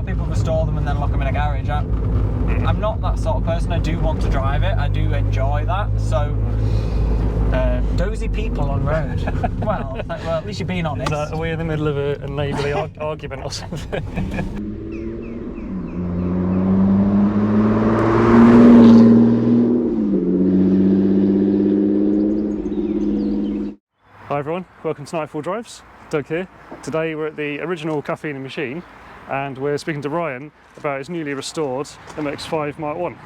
of people restore them and then lock them in a garage. I'm not that sort of person. I do want to drive it. I do enjoy that. So, dozy people on road. well, at least you're being honest. Are we in the middle of a neighbourly argument or something? Hi everyone, welcome to Nightfall.Drives. Doug here. Today we're at the original Caffeine&Machine and we're speaking to Ryan about his newly restored MX5 Mark 1.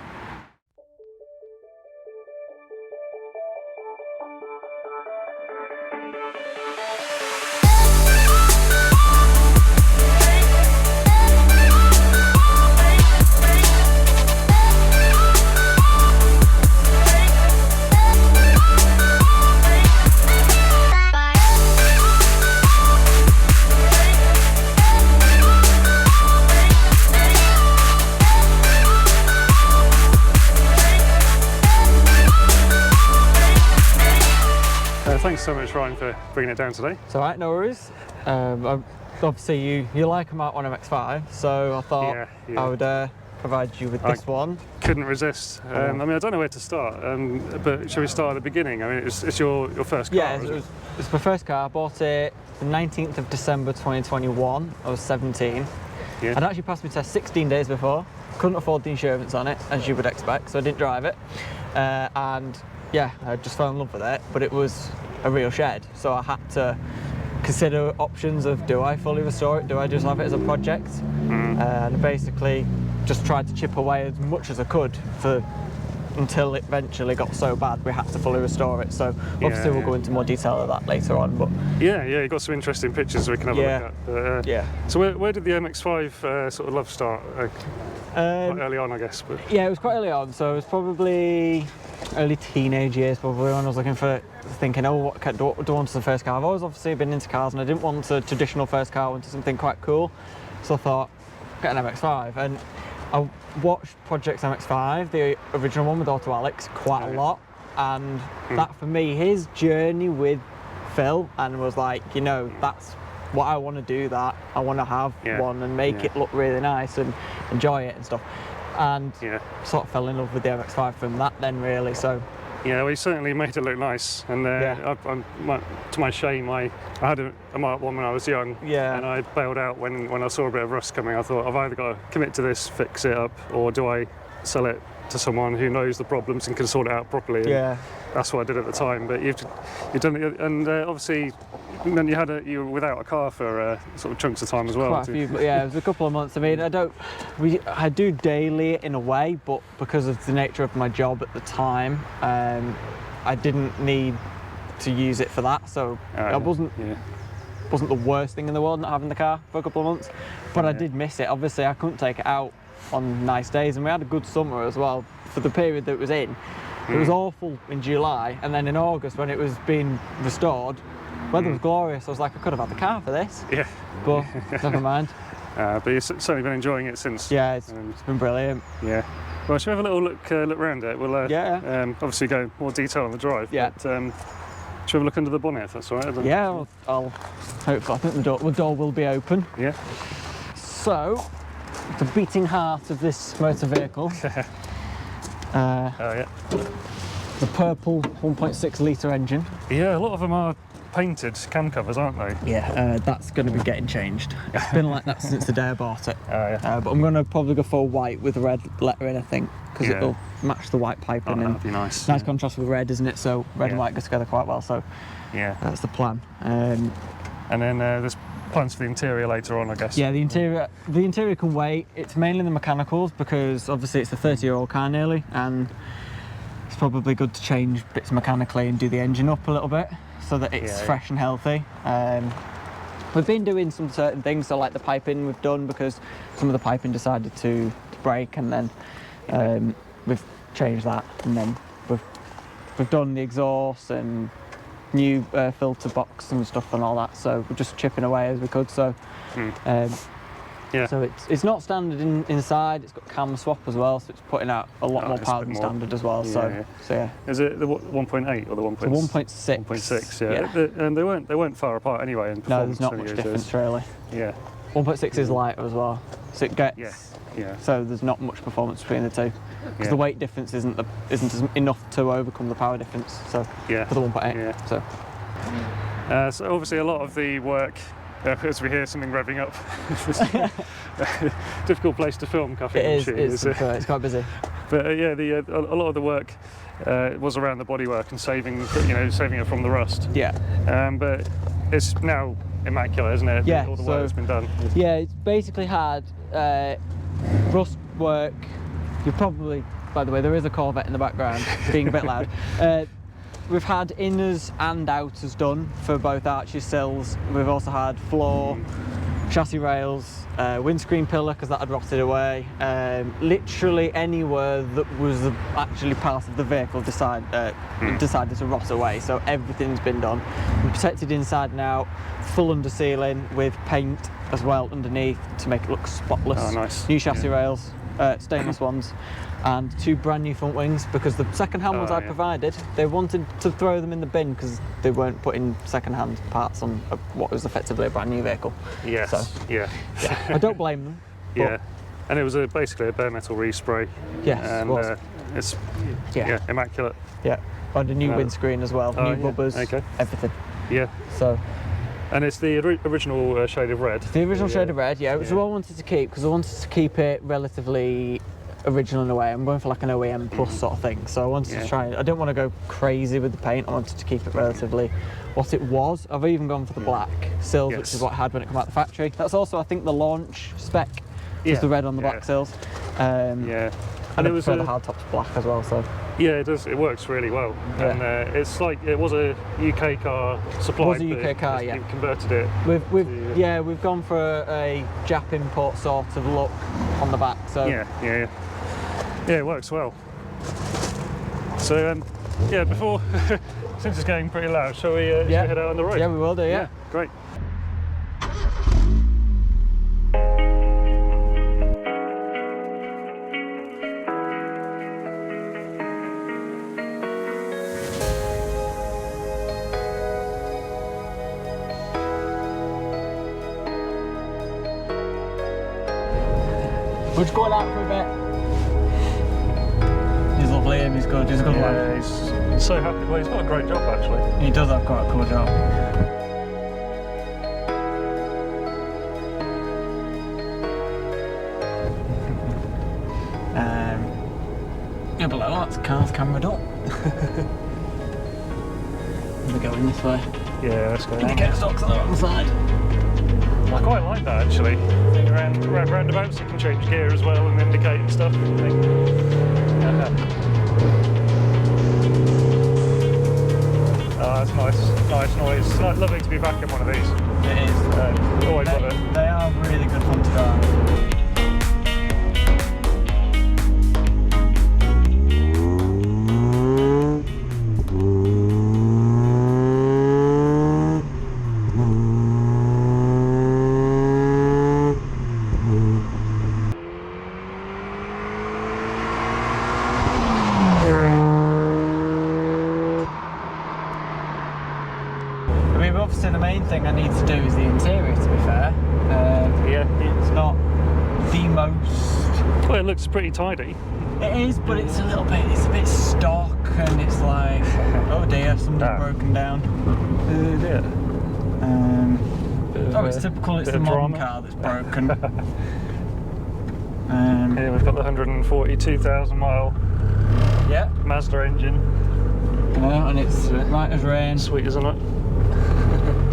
Thanks so much, Ryan, for bringing it down today. It's all right, no worries. Obviously, you like a Mark 1 MX5, so I thought I would provide you with this one. Couldn't resist. I mean, I don't know where to start, but shall we start at the beginning? I mean, it's your first car. Yeah, it's my first car. I bought it the 19th of December 2021. I was 17. Yeah. I'd actually passed my test 16 days before. Couldn't afford the insurance on it, as you would expect, so I didn't drive it. And yeah, I just fell in love with it, but it was a real shed, so I had to consider options of, do I fully restore it, do I just have it as a project? And I basically just tried to chip away as much as I could until it eventually got so bad we had to fully restore it. So obviously we'll go into more detail of that later on. But yeah, you got some interesting pictures we can have a look at. So where did the MX5 sort of love start? Quite early on, I guess. But yeah, it was quite early on, so it was probably early teenage years, probably, when I was thinking, oh, what do I want as a first car? I've always obviously been into cars, and I didn't want a traditional first car. I wanted something quite cool, so I thought, get an MX5. And I watched Project MX5, the original one with AutoAlex, quite a lot, and that for me, his journey with Phil, and was like, you know, that's what I want to do. That I want to have one and make it look really nice and enjoy it and stuff. And sort of fell in love with the MX5 from that then, really. So yeah, well, he certainly made it look nice, and to my shame, I had a Mark 1 when I was young, and I bailed out when I saw a bit of rust coming. I thought, I've either got to commit to this, fix it up, or do I sell it to someone who knows the problems and can sort it out properly? And that's what I did at the time. But you've done it, and obviously then you were without a car for sort of chunks of time as well. Quite a few, but yeah, it was a couple of months. I mean, I do daily in a way, but because of the nature of my job at the time, I didn't need to use it for that. So it wasn't the worst thing in the world not having the car for a couple of months, but I did miss it. Obviously, I couldn't take it out on nice days, and we had a good summer as well for the period that it was in. It was awful in July, and then in August, when it was being restored, weather was glorious. I was like, I could have had the car for this. But never mind. But you've certainly been enjoying it since. Yeah, it's been brilliant. Yeah. Well, should we have a little look around it? We'll obviously go more detail on the drive. Yeah. But, should we have a look under the bonnet, if that's all right? Yeah, I'll hopefully, I think the door will be open. Yeah. So, the beating heart of this motor vehicle. The purple 1.6 litre engine. Yeah, a lot of them are painted cam covers, aren't they? Yeah, that's going to be getting changed. It's been like that since the day I bought it. But I'm going to probably go for white with red lettering, I think, because it'll match the white piping. That'd be nice. Nice contrast with red, isn't it? So red and white go together quite well. So that's the plan. And then there's plans for the interior later on, I guess. Yeah, the interior can wait. It's mainly the mechanicals, because obviously it's a 30-year-old car nearly, and it's probably good to change bits mechanically and do the engine up a little bit so that it's fresh and healthy. We've been doing some certain things, so like the piping we've done, because some of the piping decided to break, and then we've changed that, and then we've done the exhaust and new filter box and stuff and all that, so we're just chipping away as we could. So so it's not standard inside. It's got cam swap as well, so it's putting out a lot more power than standard as well. So is it the 1.8 or the 1.6? 1.6. 1.6, and they weren't far apart anyway. In no, there's not much difference really. Yeah. 1.6 is lighter as well, so it gets. Yeah. So there's not much performance between the two, because the weight difference isn't enough to overcome the power difference. So for the 1.8. Yeah. So obviously a lot of the work, as we hear something revving up, difficult place to film Caffeine&Machine. It's quite busy. But a lot of the work was around the bodywork and saving it from the rust. Yeah. But it's now immaculate, isn't it? Yeah. All the work that's been done. Yeah, it's basically had rust work. You probably, by the way, there is a Corvette in the background being a bit loud. We've had inners and outers done for both arches sills. We've also had floor, chassis rails, windscreen pillar because that had rotted away. Literally anywhere that was actually part of the vehicle decided to rot away. So everything's been done. We're protected inside and out, full under ceiling with paint as well underneath to make it look spotless. Oh, nice. New chassis rails, stainless ones, and 2 brand new front wings, because the second-hand ones I provided, they wanted to throw them in the bin because they weren't putting second-hand parts on what was effectively a brand new vehicle. Yes. So, I don't blame them. Yeah. And it was basically a bare metal respray. Yes, and it's immaculate. Yeah, and a new windscreen as well, new bumpers, everything. Yeah. So. And it's the original shade of red. The original shade of red, yeah. It was what I wanted to keep, because I wanted to keep it relatively original in a way. I'm going for like an OEM plus sort of thing. So I wanted to try, I didn't want to go crazy with the paint. I wanted to keep it relatively what it was. I've even gone for the black sills, which is what I had when it came out the factory. That's also, I think, the launch spec, is the red on the black sills. And it was the hard tops black as well. So yeah, it does. It works really well. And it's like it was a UK car supplied. It was a UK car, You converted it. We've gone for a Jap import sort of look on the back. So yeah, it works well. So before since it's getting pretty loud, shall we head out on the road? Yeah, we will do. Yeah, great. We're just going out for a bit. He's lovely and he's good. He's a good lad. He's so happy. Well, he's got a great job actually. He does have quite a cool job. Below that's car's cameraed up. We're going this way. Yeah, let's go. Indicator stocks on the wrong side. I quite like that actually. Around roundabouts you can change gear as well and indicate and stuff. Oh, that's nice noise. It's lovely to be back in one of these. It is. Always love it. They are really good fun to drive. Obviously the main thing I need to do is the interior, to be fair. It's not the most... Well, it looks pretty tidy. It is, but it's a bit stock, and it's like, oh dear, something's broken down. It's typical, it's the modern car that's broken. Here we've got the 142,000 mile Mazda engine. And it's right as rain. Sweet, isn't it?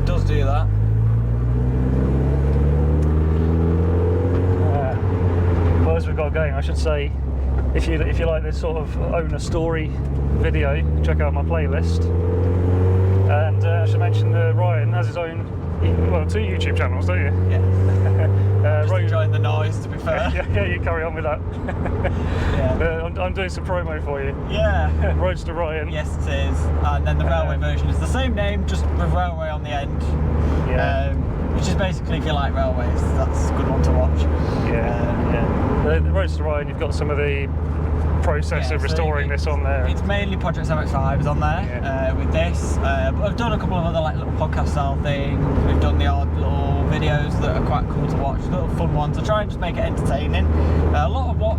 Does do that. Well, as we've got going, I should say, if you like this sort of owner story video, check out my playlist. And I should mention Ryan has his own, 2 YouTube channels, don't you? Yeah. Just enjoying the noise, to be fair. Yeah, you carry on with that. I'm doing some promo for you. Yeah. Roads to Ryan. Yes, it is. And then the railway version is the same name, just with railway on the end. Which is basically, if you like railways, that's a good one to watch. The Roads to Ryan, you've got some of the process of restoring this on there. It's mainly Project MX5s on there with this. I've done a couple of other little podcast style things. We've done the odd little videos that are quite cool to watch, little fun ones. I try and just make it entertaining. A lot of what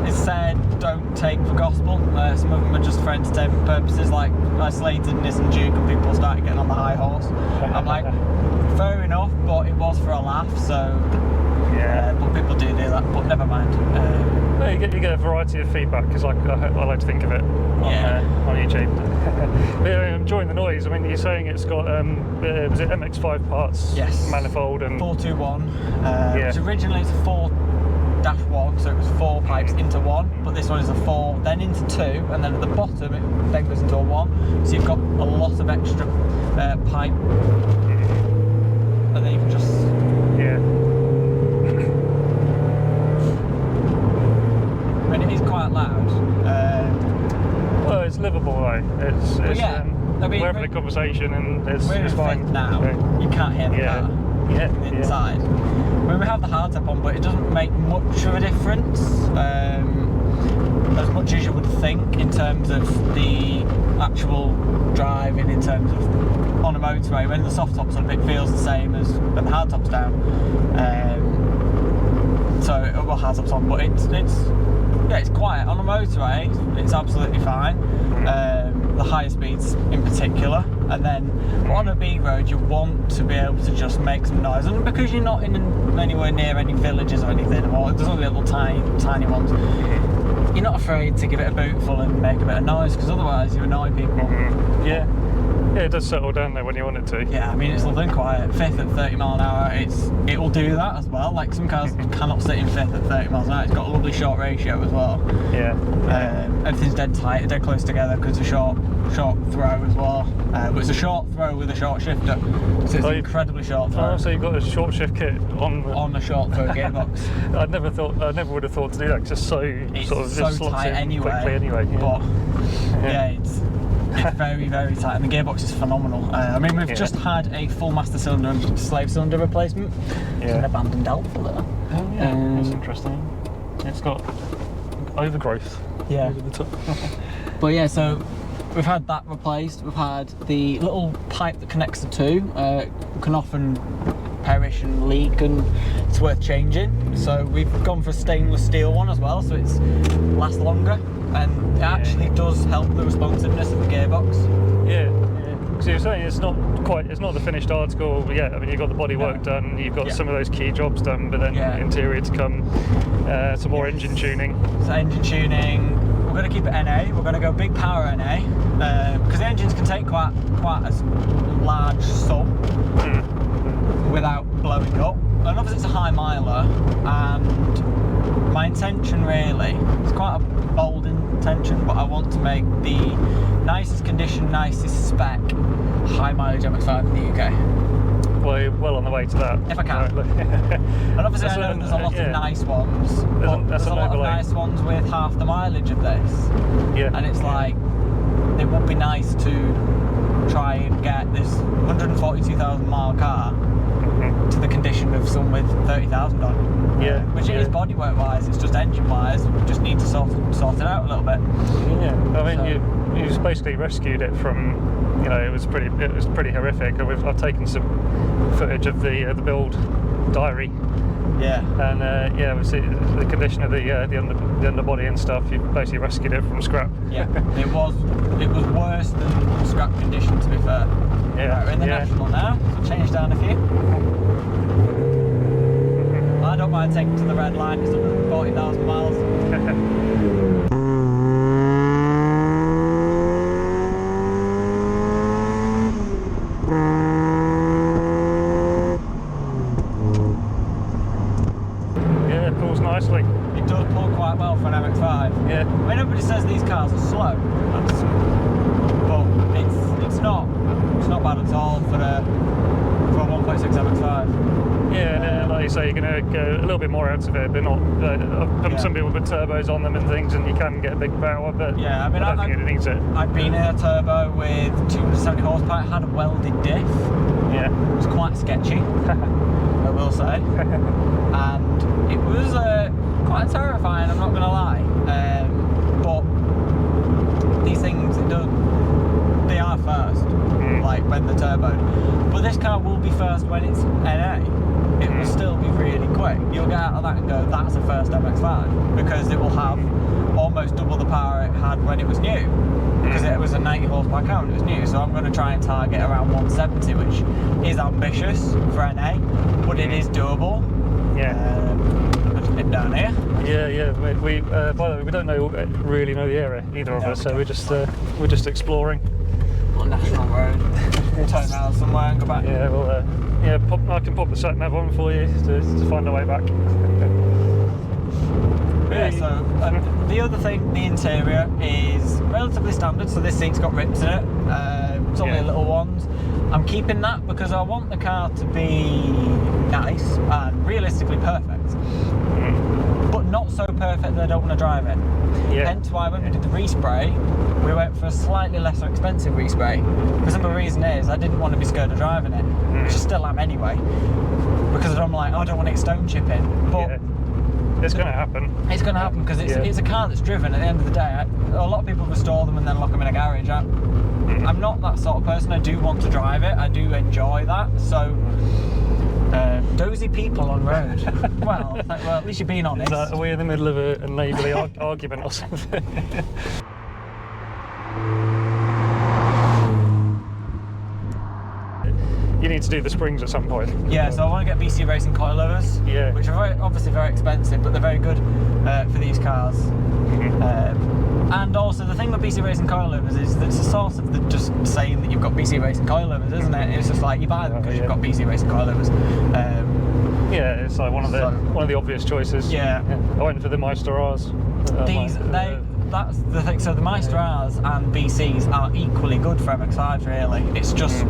is said don't take for gospel. Some of them are just for entertainment purposes, like isolated Nissan Duke and people started getting on the high horse. I'm like, fair enough, but it was for a laugh, so yeah. But people do that, but never mind. You get a variety of feedback, because I like to think of it on YouTube. But yeah, I'm enjoying the noise. I mean, you're saying it's got was it MX5 parts? Yes. Manifold and 421. Which originally it's a 4-1, so it was 4 pipes into 1, but this one is a 4, then into 2, and then at the bottom it then goes into a 1. So you've got a lot of extra pipe, and then you can just I mean, it is quite loud. Well, it's livable though. It's I mean, we're having a conversation and it's fine. Now, you can't hear the car inside. I mean, we have the hardtop on, but it doesn't make much of a difference. As much as you would think in terms of the actual driving, in terms of on a motorway. When the soft top's up, it feels the same as when the hardtop's down. Well, hardtop's on, but it's quiet on a motorway. It's absolutely fine. The higher speeds in particular, and then on a B road you want to be able to just make some noise, and because you're not in anywhere near any villages or anything, or there's only little tiny ones, you're not afraid to give it a bootful and make a bit of noise, because otherwise you annoy people. Yeah, it does settle down there when you want it to. Yeah, I mean, it's lovely and quiet. Fifth at 30 mile an hour, it will do that as well. Like, some cars cannot sit in fifth at 30 miles an hour. It's got a lovely short ratio as well. Yeah. Everything's dead tight, dead close together, because it's a short throw as well. But it's a short throw with a short shifter, so it's incredibly short throw. Oh, so you've got a short shift kit on a short throw gearbox. I never would have thought to do that, because it's so just slots tight in anyway. Quickly anyway. But it's very, very tight, and the gearbox is phenomenal. I mean, we've just had a full master cylinder and slave cylinder replacement. It's an abandoned Alfa there. Oh yeah, that's interesting. It's got overgrowth over the top. But yeah, so we've had that replaced. We've had the little pipe that connects the two, can often perish and leak, and it's worth changing. So we've gone for a stainless steel one as well, so it's lasts longer, and it actually does help the responsiveness of the gearbox. So you're saying it's not the finished article yet. I mean, you've got the bodywork done, you've got some of those key jobs done, but then interior to come, some more engine tuning. So engine tuning, we're going to keep it NA. We're going to go big power NA, because the engines can take quite a large sum without blowing up. And obviously it's a high miler, and my intention really, it's quite a bold intention, but I want to make the nicest condition, nicest spec high mileage MX5 in the UK. Well, you're well on the way to that. If I can. And obviously I know there's a lot of nice ones, but there's a lot of nice ones with half the mileage of this. And it's like, it would be nice to try and get this 142,000 mile car to the condition of some with 30,000 on. Which it is bodywork wise, it's just engine wise. We just need to sort it out a little bit. I mean, you just basically rescued it from, it was pretty horrific. I've taken some footage of the build diary. And we see the condition of the underbody and stuff. You basically rescued it from scrap. It was worse than scrap condition, to be fair. Right, we're in the National now, so change down a few. I don't mind taking to the red line, it's 140,000 miles. It pulls nicely. It does pull quite well for an MX5. I mean, everybody says these cars are slow, but it's not bad at all for a 1.6 MX5. Like you say, you're going to get a little bit more out of it, but not. Some people put turbos on them and things, and you can get a big power, but I mean, I don't think it needs it. I've been in a turbo with 270 horsepower, it had a welded diff. It was quite sketchy, I will say. And it was quite terrifying, I'm not going to lie. But these things, they are first, like when they're turboed. But this car will be first when it's NA. really quick. You'll get out of that and go, that's a first MX5, because it will have almost double the power it had when it was new, because it was a 90 horsepower car when it was new. So I'm going to try and target around 170, which is ambitious for NA, but it is doable. Down here. Yeah. We by the way, we don't really know the area, either of us, so we're just exploring. On National Road. We'll turn around somewhere and go back. Yeah, well, I can pop the sat nav on for you to find our way back. Yeah, so the other thing, the interior is relatively standard, so this seat's got rips in it. It's only little ones. I'm keeping that because I want the car to be nice and realistically perfect. But not so perfect that I don't want to drive it. Hence why when we did the respray, we went for a slightly lesser expensive respray. For some reason is I didn't want to be scared of driving it, which I still am anyway. Because I'm like, I don't want it stone chipping. But it's going to happen. It's going to happen because it's a car that's driven. At the end of the day, a lot of people restore them and then lock them in a garage. I'm not that sort of person. I do want to drive it. I do enjoy that. So. Dozy people on road. well, at least you're being honest. Are we in the middle of a neighbourly argument or something? You need to do the springs at some point. Yeah, so I want to get BC Racing coilovers, which are obviously very expensive, but they're very good for these cars. And also the thing with BC Racing coilovers is that it's a sort of just saying that you've got BC Racing coilovers, isn't it? It's just like you buy them because you've got BC Racing coilovers. Yeah, it's like one of the obvious choices. I went for the Meister R's. That's the thing. So the Meister R's and BCs are equally good for MX5s. Really, it's just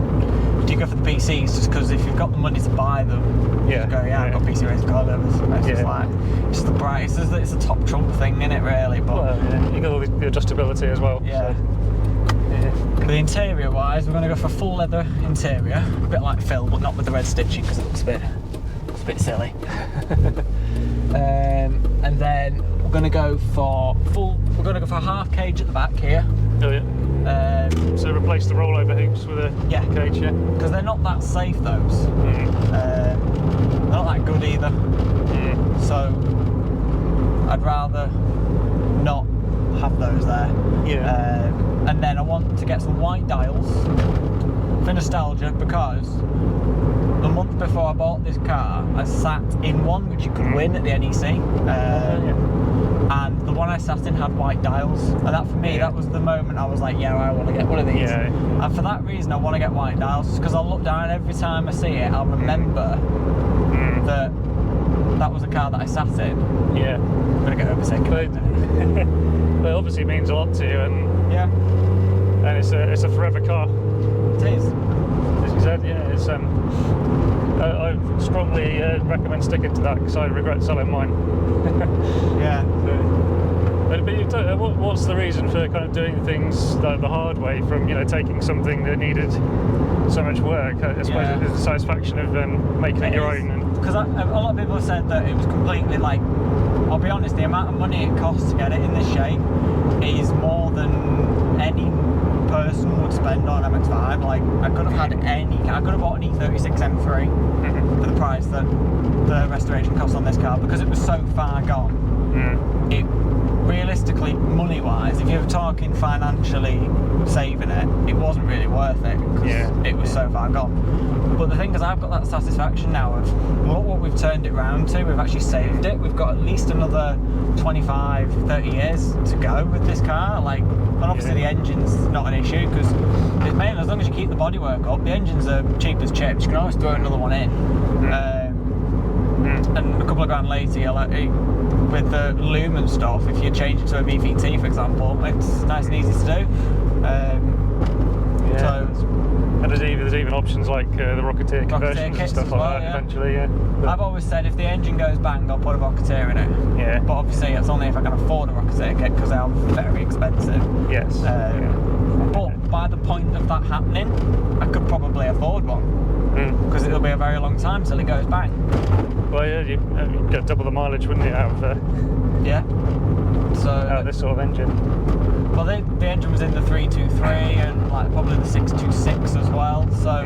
do you go for the BCs just because if you've got the money to buy them, you just go, I've got BC Racing coilovers. It's just like it's just the bright. It's a top trump thing in it, really. But you got all the adjustability as well. Yeah. So. The interior wise, we're going to go for full leather interior, a bit like Phil, but not with the red stitching because it looks a bit silly. And then we're going to go for a half cage at the back here. Oh yeah. So replace the rollover hoops with a cage, because they're not that safe, those. They're not that good either. So I'd rather not have those there. And then I want to get some white dials for nostalgia, because the month before I bought this car, I sat in one which you could win at the NEC. And the one I sat in had white dials, and that for me, that was the moment I was like, I want to get one of these. And for that reason, I want to get white dials, because I'll look down every time I see it, I'll remember that was a car that I sat in. I'm going to get over second. But it obviously means a lot to you, and it's a forever car. It is. As you said, it's I strongly recommend sticking to that, because I regret selling mine. But what's the reason for kind of doing things the hard way, from taking something that needed so much work? I suppose it's the satisfaction of making it your own. Because a lot of people have said that it was completely like, I'll be honest, the amount of money it costs to get it in this shape is more than any person would spend on MX5. Like, I could have bought an E36 M3 for the price that the restoration cost on this car, because it was so far gone. It realistically, money-wise, if you're talking financially saving it, it wasn't really worth it, because it was so far gone. But the thing is, I've got that satisfaction now of look what we've turned it round to. We've actually saved it. We've got at least another 25, 30 years to go with this car. Like, and obviously the engine's not an issue, because it's mainly as long as you keep the bodywork up. The engines are cheap as chips. You can always throw another one in. And a couple of grand later, with the loom and stuff, if you change it to a VVT, for example, it's nice and easy to do. And there's even options like the Rocketeer conversions and stuff like that eventually. I've always said if the engine goes bang, I'll put a Rocketeer in it. But obviously it's only if I can afford a Rocketeer kit, because they are very expensive. But by the point of that happening, I could probably afford one, because it'll be a very long time till it goes bang. Well, you'd get double the mileage, wouldn't you, out of so out of this sort of engine. Well, the engine was in the 323 and like probably the 626 as well. So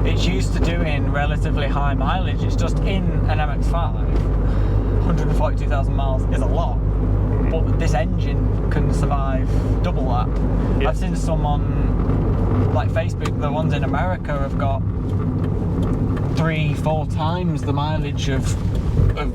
it's used to doing relatively high mileage. It's just in an MX5, 142,000 miles is a lot, but this engine can survive double that. Yeah. I've seen some on like Facebook, the ones in America have got 3-4 times the mileage of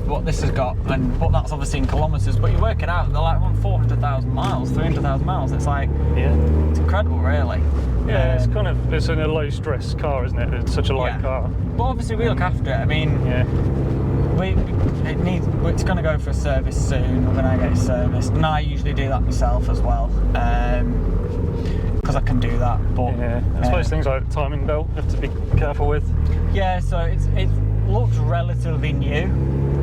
what this has got, but that's obviously in kilometres, but you work it out, they're like on 400,000 miles, 300,000 miles. It's like, it's incredible, really. Yeah, it's in a low stress car, isn't it? It's such a light car. But obviously we look after it. I mean, it's going to go for a service soon. We're going to get it serviced, and I usually do that myself as well, because I can do that. But I suppose things like timing belt you have to be careful with. Yeah, so it looks relatively new,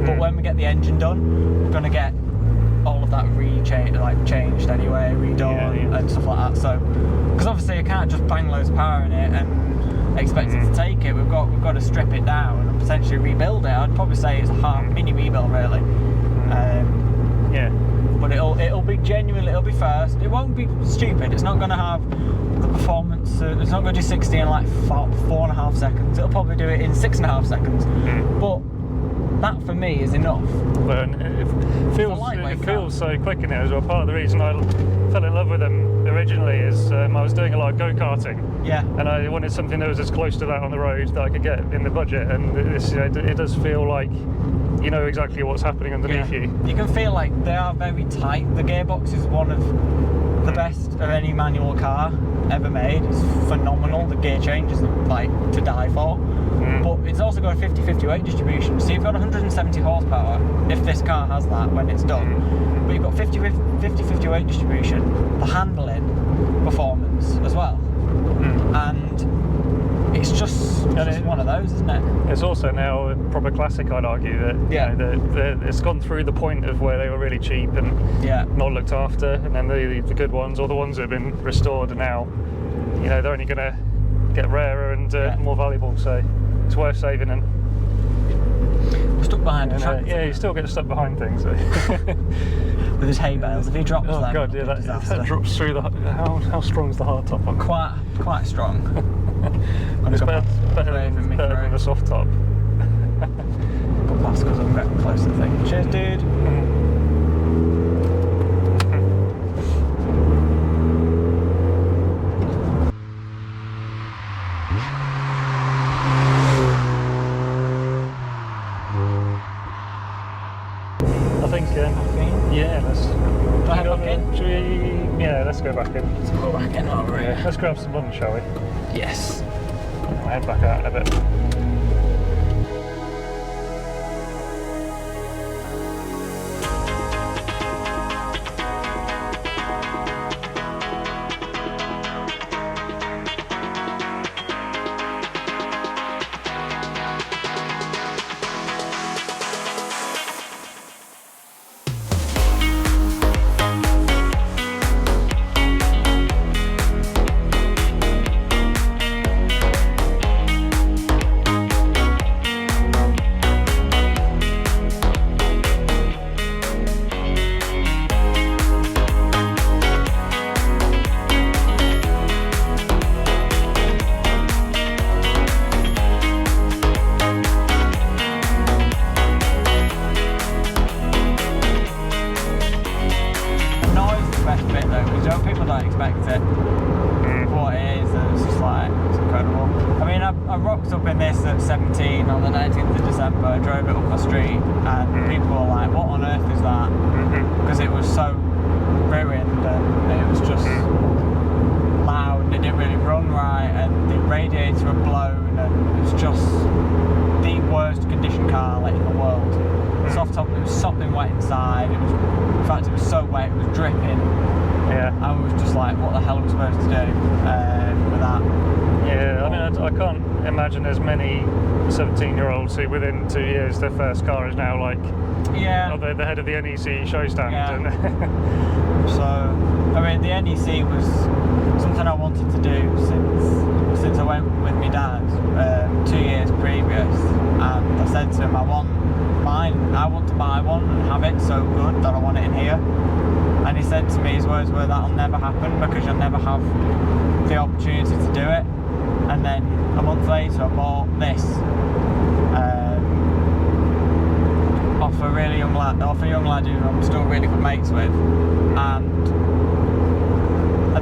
but when we get the engine done, we're going to get all of that changed anyway, redone and stuff like that. So, because obviously I can't just bang loads of power in it and expect it to take it. We've got to strip it down and potentially rebuild it. I'd probably say it's a half mini rebuild, really. But it'll be genuine. It'll be fast. It won't be stupid. It's not going to have the performance. It's not going to do 60 in like 4.5 seconds. It'll probably do it in 6.5 seconds. But that for me is enough. But it feels so quick in it as well. Part of the reason I fell in love with them originally is I was doing a lot of go-karting. Yeah. And I wanted something that was as close to that on the road that I could get in the budget. And it does feel like you know exactly what's happening underneath you. You can feel like they are very tight. The gearbox is one of the best of any manual car ever made. It's phenomenal. The gear change is like to die for. But it's also got a 50-50 weight distribution. So you've got 170 horsepower if this car has that when it's done. But you've got 50-50 weight distribution, the handling performance as well. And it's just one of those, isn't it? It's also now a proper classic, I'd argue, that it's gone through the point of where they were really cheap and not looked after, and then the good ones, or the ones that have been restored, are now, they're only going to get rarer and more valuable, so it's worth saving. And we're stuck behind a tractor. Yeah, you still get stuck behind things. With his hay bales, if he drops them, god, yeah, that drops through the. How strong is the hard top on? Quite strong. It's better than the soft top. Got past because I'm getting close to the thing. Cheers, dude. Let's go back in. Let's go back in, aren't we? Yeah, let's grab some lunch, shall we? Yes. I'll head back out in a bit. Who within 2 years their first car is now like the head of the NEC show stand. So I mean, the NEC was something I wanted to do since I went with my dad 2 years previous, and I said to him, I want to buy one and have it so good that I want it in here. And he said to me, his words were, that'll never happen because you'll never have the opportunity to do it. and then a month later I bought this off a really young lad, who I'm still really good mates with, and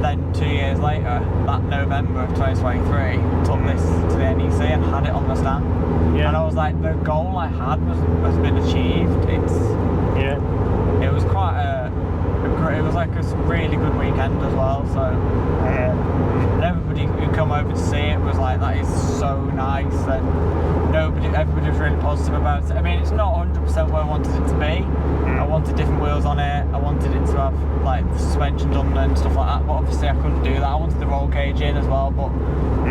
then 2 years later, that November of 2023, took this to the NEC and had it on the stand. Yeah. And I was like, the goal I had has been achieved. It was quite it was like a really good weekend as well. So and everybody who come over to see it was like, that is so nice, and everybody was really positive about it. I mean, it's not 100% where I wanted it to be. I wanted different wheels on it. I wanted it to have like the suspension done and stuff like that, but obviously I couldn't do that. I wanted the roll cage in as well, but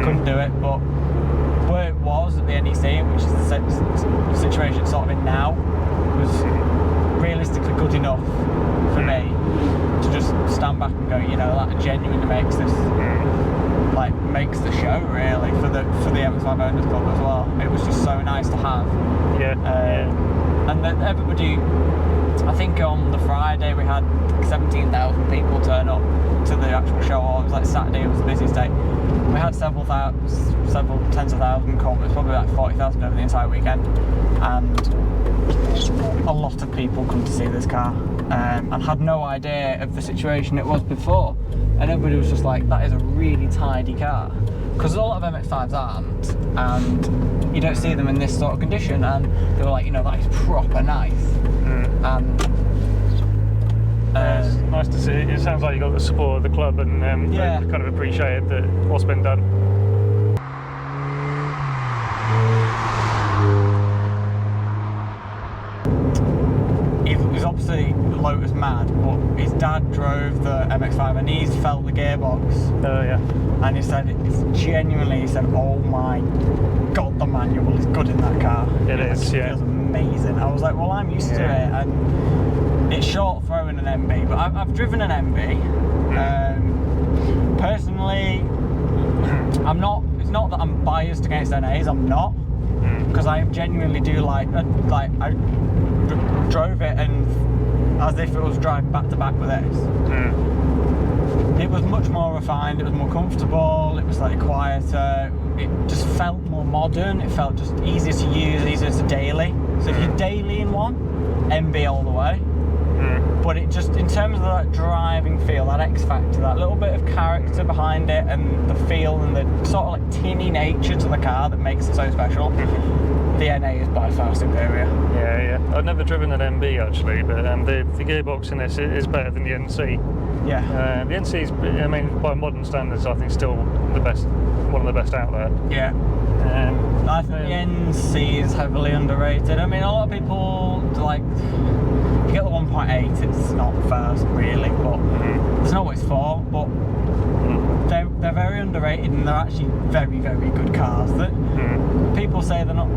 couldn't do it. But where it was at the NEC, which is the situation it's sort of in now, was realistically good enough for me to just stand back and go, you know, that genuinely makes this makes the show really for the MX5 Owners Club as well. It was just so nice to have. And then everybody, I think on the Friday we had 17,000 people turn up to the actual show. Or it was like Saturday, it was the busiest day. We had several tens of thousands come. It was probably like 40,000 over the entire weekend, and a lot of people come to see this car and had no idea of the situation it was before. And everybody was just like, that is a really tidy car, because a lot of MX5s aren't, and you don't see them in this sort of condition. And they were like, you know, that is proper nice. And it's nice to see. It sounds like you got the support of the club, and kind of appreciated what's been done. He was obviously Lotus mad, but his dad drove the MX5 and he's felt the gearbox. Oh yeah. And he said, he said, oh my god, the manual is good in that car. It is, It feels amazing. I was like, well, I'm used to it, and it's short throwing an MB, but I've driven an MB. Personally, it's not that I'm biased against NAs, I'm not, because I genuinely do I drove it and as if it was driving back to back with this. It was much more refined, it was more comfortable, it was slightly quieter, it just felt more modern, it felt just easier to use, easier to daily. So if you're daily in one, MB all the way. But it just, in terms of that driving feel, that X factor, that little bit of character behind it, and the feel and the sort of like tinny nature to the car that makes it so special, the NA is by far superior. Yeah. I've never driven an MB actually, but the gearbox in this is better than the NC. Yeah. The NC is, I mean, by modern standards, I think still the best, one of the best out there. Yeah. I think the NC is heavily underrated. I mean, a lot of people like, you get the 1.8, it's not fast really, but there's always 4, but they're very underrated, and they're actually very, very good cars. That people say they're not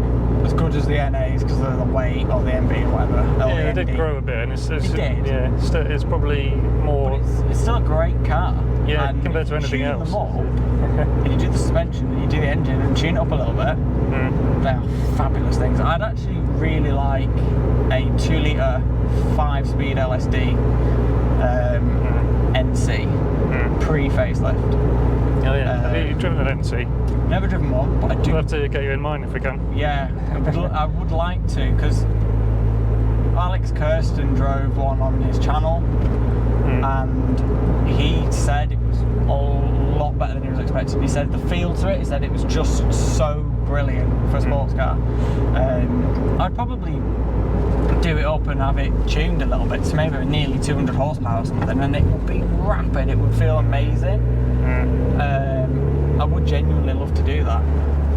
as good as the NAs because of the weight or the MB or whatever. Yeah, it did grow a bit, and it did. Yeah, it's probably more. But it's still a great car. Yeah, and compared to anything else. Them up, and you do the suspension, and you do the engine, and tune it up a little bit. They are fabulous things. I'd actually really like a 2-litre 5-speed LSD NC pre-facelift. Oh yeah, have you driven an NC? Never driven one, but I do. We'll have to get you in mine if we can. Yeah, I would like to, because Alex Kirsten drove one on his channel, and he said it was a lot better than he was expecting. He said the feel to it, he said it was just so brilliant for a sports car. I'd probably do it up and have it tuned a little bit to maybe nearly 200 horsepower or something, and it would be rapid, it would feel amazing. I would genuinely love to do that.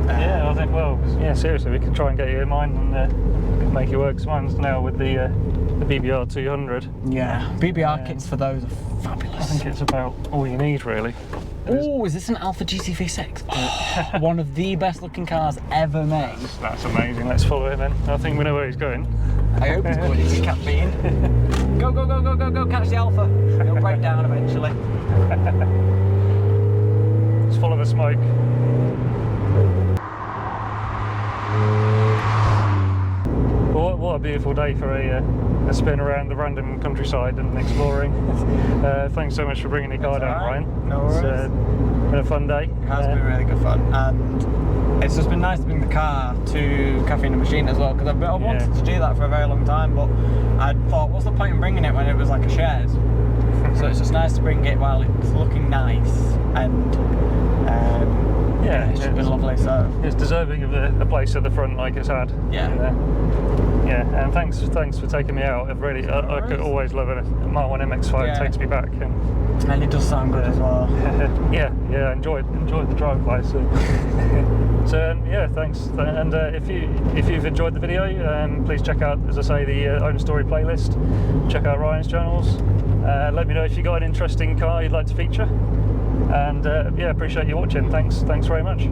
Yeah, I think, well, yeah, seriously, we could try and get you in mine and make it work. Mine's now with the BBR 200. Yeah, BBR kits for those are fabulous. I think it's about all you need, really. Oh, is this an Alfa GT36? Oh, one of the best looking cars ever made. That's amazing. Let's follow it then. I think we know where he's going. I hope he's going to see Caffeine. Go, go, go, go, go, go, catch the Alfa. It'll break down eventually. Let's follow the smoke. What what a beautiful day for a spin around the random countryside and exploring. Thanks so much for bringing your car down, Ryan. No worries. It's been a fun day. It has been really good fun, and it's just been nice to bring the car to Caffeine&Machine as well, because I wanted to do that for a very long time, but I thought, what's the point in bringing it when it was like a shed? So it's just nice to bring it while it's looking nice, and it's just been lovely. So it's deserving of a place at the front like it's had. Yeah, and thanks for taking me out. I could always love it. Mark 1 MX5 takes me back, and it does sound good as well. I enjoyed the drive by. So yeah, thanks. And if you've enjoyed the video, please check out, as I say, the Own Story playlist. Check out Ryan's channels. Let me know if you got an interesting car you'd like to feature. And appreciate you watching. Thanks very much.